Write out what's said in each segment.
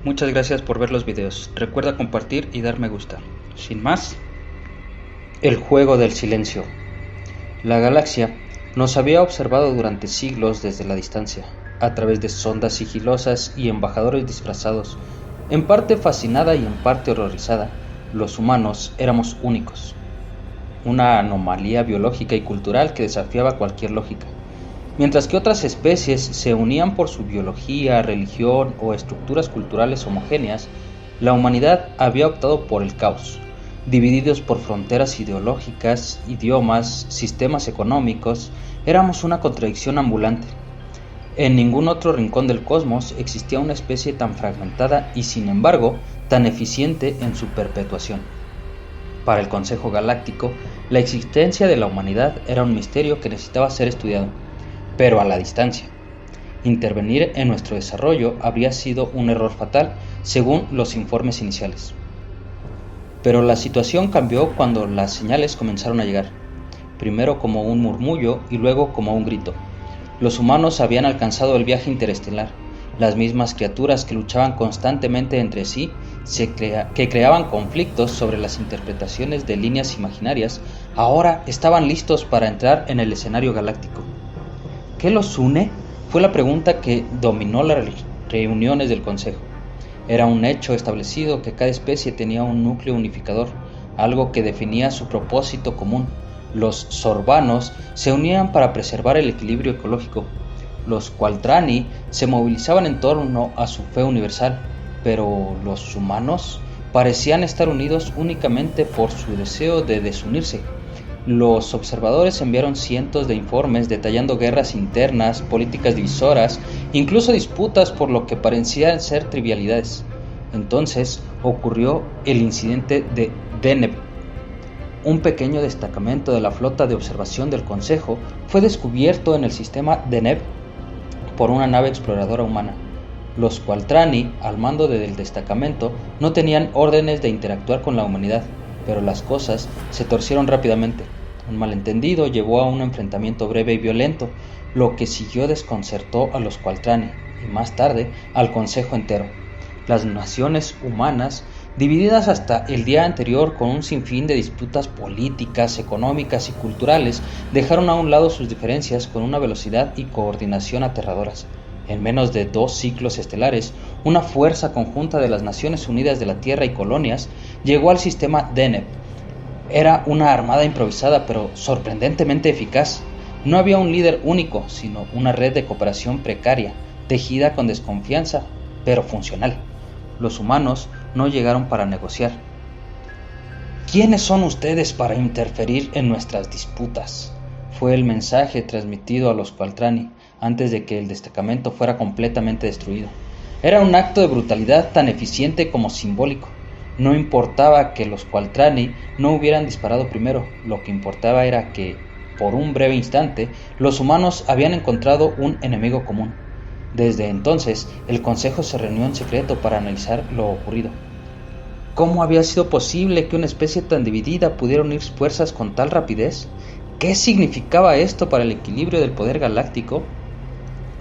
Muchas gracias por ver los videos. Recuerda compartir y dar me gusta. Sin más, el juego del silencio. La galaxia nos había observado durante siglos desde la distancia, a través de sondas sigilosas y embajadores disfrazados. En parte fascinada y en parte horrorizada, los humanos éramos únicos. Una anomalía biológica y cultural que desafiaba cualquier lógica. Mientras que otras especies se unían por su biología, religión o estructuras culturales homogéneas, la humanidad había optado por el caos, divididos por fronteras ideológicas, idiomas, sistemas económicos. Éramos una contradicción ambulante. En ningún otro rincón del cosmos existía una especie tan fragmentada y, sin embargo, tan eficiente en su perpetuación. Para el Consejo Galáctico, la existencia de la humanidad era un misterio que necesitaba ser estudiado, pero a la distancia. Intervenir en nuestro desarrollo habría sido un error fatal, según los informes iniciales. Pero la situación cambió cuando las señales comenzaron a llegar, primero como un murmullo y luego como un grito. Los humanos habían alcanzado el viaje interestelar. Las mismas criaturas que luchaban constantemente entre sí, que creaban conflictos sobre las interpretaciones de líneas imaginarias, ahora estaban listos para entrar en el escenario galáctico. ¿Qué los une? Fue la pregunta que dominó las reuniones del Consejo. Era un hecho establecido que cada especie tenía un núcleo unificador, algo que definía su propósito común. Los Sorbanos se unían para preservar el equilibrio ecológico. Los Qualtrani se movilizaban en torno a su fe universal, pero los humanos parecían estar unidos únicamente por su deseo de desunirse. Los observadores enviaron cientos de informes detallando guerras internas, políticas divisoras, incluso disputas por lo que parecían ser trivialidades. Entonces ocurrió el incidente de Deneb. Un pequeño destacamento de la flota de observación del Consejo fue descubierto en el sistema Deneb por una nave exploradora humana. Los Qualtrani, al mando del destacamento, no tenían órdenes de interactuar con la humanidad, pero las cosas se torcieron rápidamente. Un malentendido llevó a un enfrentamiento breve y violento, lo que siguió desconcertó a los Qualtrani y más tarde al Consejo entero. Las naciones humanas, divididas hasta el día anterior con un sinfín de disputas políticas, económicas y culturales, dejaron a un lado sus diferencias con una velocidad y coordinación aterradoras. En menos de 2 ciclos estelares, una fuerza conjunta de las Naciones Unidas de la Tierra y colonias llegó al sistema Deneb. Era una armada improvisada pero sorprendentemente eficaz. No había un líder único, sino una red de cooperación precaria, tejida con desconfianza, pero funcional. Los humanos no llegaron para negociar. ¿Quiénes son ustedes para interferir en nuestras disputas?, fue el mensaje transmitido a los Qualtrani antes de que el destacamento fuera completamente destruido. Era un acto de brutalidad tan eficiente como simbólico. No importaba que los Qualtrani no hubieran disparado primero, lo que importaba era que, por un breve instante, los humanos habían encontrado un enemigo común. Desde entonces, el Consejo se reunió en secreto para analizar lo ocurrido. ¿Cómo había sido posible que una especie tan dividida pudiera unir fuerzas con tal rapidez? ¿Qué significaba esto para el equilibrio del poder galáctico?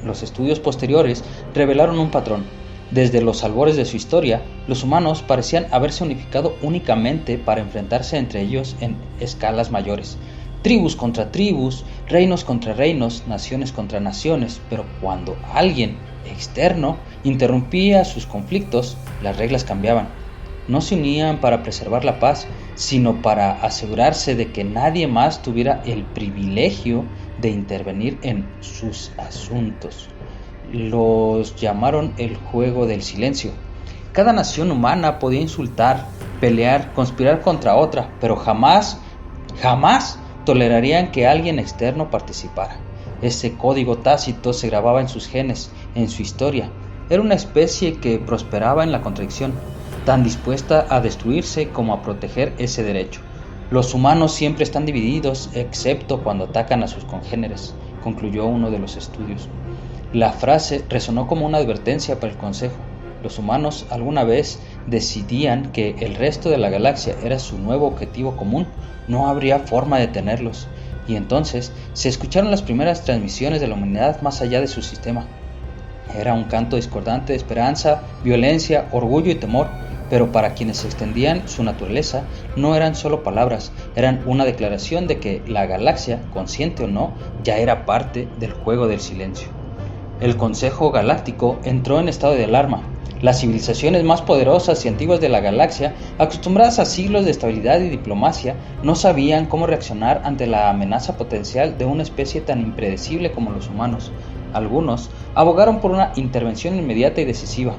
Los estudios posteriores revelaron un patrón. Desde los albores de su historia, los humanos parecían haberse unificado únicamente para enfrentarse entre ellos en escalas mayores. Tribus contra tribus, reinos contra reinos, naciones contra naciones, pero cuando alguien externo interrumpía sus conflictos, las reglas cambiaban. No se unían para preservar la paz, sino para asegurarse de que nadie más tuviera el privilegio de intervenir en sus asuntos. Los llamaron el juego del silencio. Cada nación humana podía insultar, pelear, conspirar contra otra, pero jamás tolerarían que alguien externo participara. Ese código tácito se grababa en sus genes, en su historia. Era una especie que prosperaba en la contradicción, tan dispuesta a destruirse como a proteger ese derecho. Los humanos siempre están divididos, excepto cuando atacan a sus congéneres, concluyó uno de los estudios. La frase resonó como una advertencia para el Consejo. Los humanos alguna vez decidían que el resto de la galaxia era su nuevo objetivo común, no habría forma de detenerlos. Y entonces se escucharon las primeras transmisiones de la humanidad más allá de su sistema. Era un canto discordante de esperanza, violencia, orgullo y temor, pero para quienes extendían su naturaleza no eran solo palabras, eran una declaración de que la galaxia, consciente o no, ya era parte del juego del silencio. El Consejo Galáctico entró en estado de alarma. Las civilizaciones más poderosas y antiguas de la galaxia, acostumbradas a siglos de estabilidad y diplomacia, no sabían cómo reaccionar ante la amenaza potencial de una especie tan impredecible como los humanos. Algunos abogaron por una intervención inmediata y decisiva.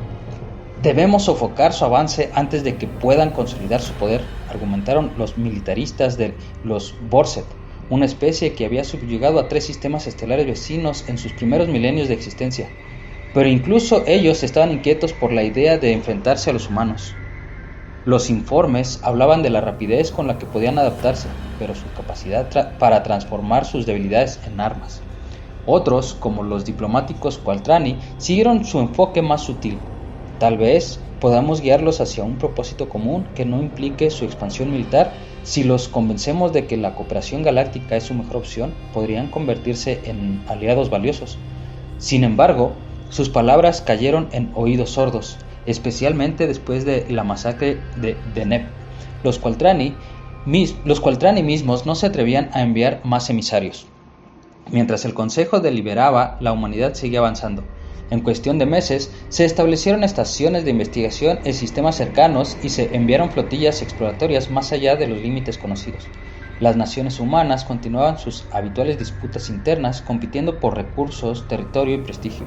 Debemos sofocar su avance antes de que puedan consolidar su poder, argumentaron los militaristas de los Borset, una especie que había subyugado a 3 sistemas estelares vecinos en sus primeros milenios de existencia. Pero incluso ellos estaban inquietos por la idea de enfrentarse a los humanos. Los informes hablaban de la rapidez con la que podían adaptarse, pero su capacidad para transformar sus debilidades en armas. Otros, como los diplomáticos Qualtrani, siguieron su enfoque más sutil. Tal vez podamos guiarlos hacia un propósito común que no implique su expansión militar. Si los convencemos de que la cooperación galáctica es su mejor opción, podrían convertirse en aliados valiosos. Sin embargo, sus palabras cayeron en oídos sordos, especialmente después de la masacre de Deneb. Los Qualtrani mismos no se atrevían a enviar más emisarios. Mientras el Consejo deliberaba, la humanidad seguía avanzando. En cuestión de meses, se establecieron estaciones de investigación en sistemas cercanos y se enviaron flotillas exploratorias más allá de los límites conocidos. Las naciones humanas continuaban sus habituales disputas internas, compitiendo por recursos, territorio y prestigio.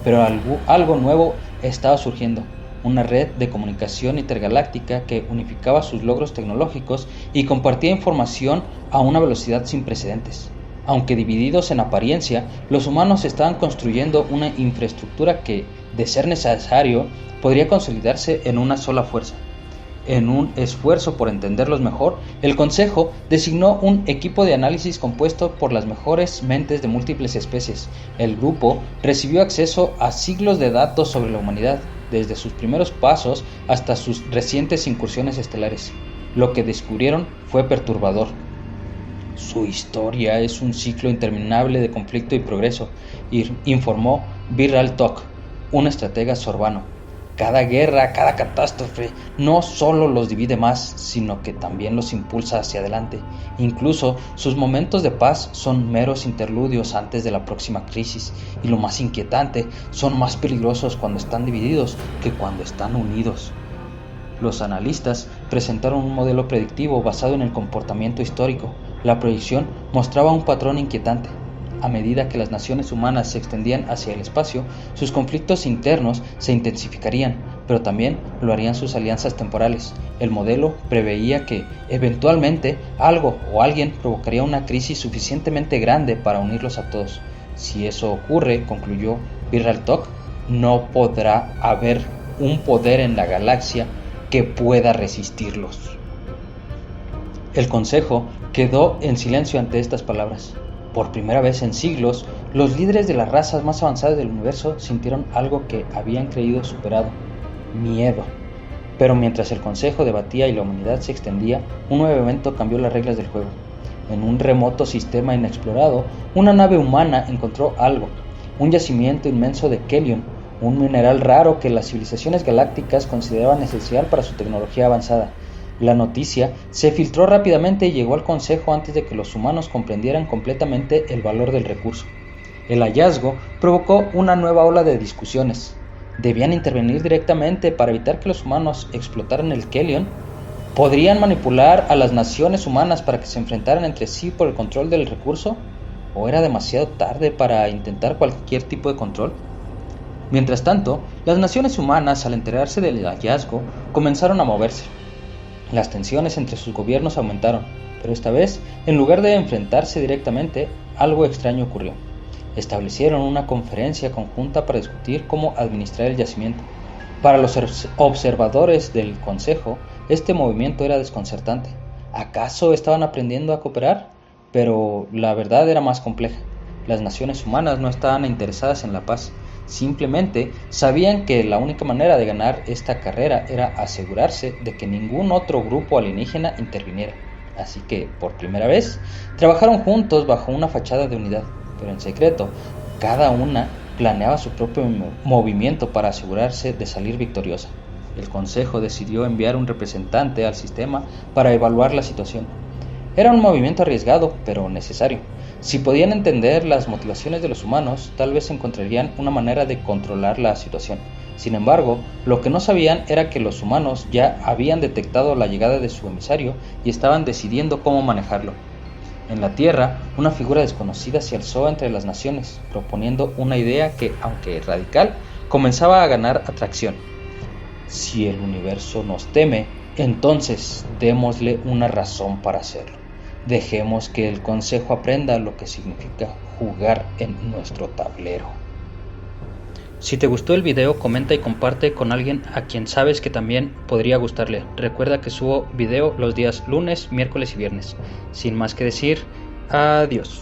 Pero algo nuevo estaba surgiendo, una red de comunicación intergaláctica que unificaba sus logros tecnológicos y compartía información a una velocidad sin precedentes. Aunque divididos en apariencia, los humanos estaban construyendo una infraestructura que, de ser necesario, podría consolidarse en una sola fuerza. En un esfuerzo por entenderlos mejor, el Consejo designó un equipo de análisis compuesto por las mejores mentes de múltiples especies. El grupo recibió acceso a siglos de datos sobre la humanidad, desde sus primeros pasos hasta sus recientes incursiones estelares. Lo que descubrieron fue perturbador. Su historia es un ciclo interminable de conflicto y progreso, informó Virral Tok, un estratega sorbano. Cada guerra, cada catástrofe, no solo los divide más, sino que también los impulsa hacia adelante. Incluso sus momentos de paz son meros interludios antes de la próxima crisis, y lo más inquietante, son más peligrosos cuando están divididos que cuando están unidos. Los analistas presentaron un modelo predictivo basado en el comportamiento histórico. La proyección mostraba un patrón inquietante. A medida que las naciones humanas se extendían hacia el espacio, sus conflictos internos se intensificarían, pero también lo harían sus alianzas temporales. El modelo preveía que, eventualmente, algo o alguien provocaría una crisis suficientemente grande para unirlos a todos. Si eso ocurre, concluyó Virral Tok, no podrá haber un poder en la galaxia que pueda resistirlos. El Consejo quedó en silencio ante estas palabras. Por primera vez en siglos, los líderes de las razas más avanzadas del universo sintieron algo que habían creído superado: miedo. Pero mientras el Consejo debatía y la humanidad se extendía, un nuevo evento cambió las reglas del juego. En un remoto sistema inexplorado, una nave humana encontró algo: un yacimiento inmenso de Kelion, un mineral raro que las civilizaciones galácticas consideraban esencial para su tecnología avanzada. La noticia se filtró rápidamente y llegó al Consejo antes de que los humanos comprendieran completamente el valor del recurso. El hallazgo provocó una nueva ola de discusiones. ¿Debían intervenir directamente para evitar que los humanos explotaran el Kelion? ¿Podrían manipular a las naciones humanas para que se enfrentaran entre sí por el control del recurso? ¿O era demasiado tarde para intentar cualquier tipo de control? Mientras tanto, las naciones humanas, al enterarse del hallazgo, comenzaron a moverse. Las tensiones entre sus gobiernos aumentaron, pero esta vez, en lugar de enfrentarse directamente, algo extraño ocurrió. Establecieron una conferencia conjunta para discutir cómo administrar el yacimiento. Para los observadores del Consejo, este movimiento era desconcertante. ¿Acaso estaban aprendiendo a cooperar? Pero la verdad era más compleja. Las naciones humanas no estaban interesadas en la paz. Simplemente sabían que la única manera de ganar esta carrera era asegurarse de que ningún otro grupo alienígena interviniera. Así que, por primera vez, trabajaron juntos bajo una fachada de unidad, pero en secreto, cada una planeaba su propio movimiento para asegurarse de salir victoriosa. El Consejo decidió enviar un representante al sistema para evaluar la situación. Era un movimiento arriesgado, pero necesario. Si podían entender las motivaciones de los humanos, tal vez encontrarían una manera de controlar la situación. Sin embargo, lo que no sabían era que los humanos ya habían detectado la llegada de su emisario y estaban decidiendo cómo manejarlo. En la Tierra, una figura desconocida se alzó entre las naciones, proponiendo una idea que, aunque radical, comenzaba a ganar atracción. Si el universo nos teme, entonces démosle una razón para hacerlo. Dejemos que el Consejo aprenda lo que significa jugar en nuestro tablero. Si te gustó el video, comenta y comparte con alguien a quien sabes que también podría gustarle. Recuerda que subo video los días lunes, miércoles y viernes. Sin más que decir, adiós.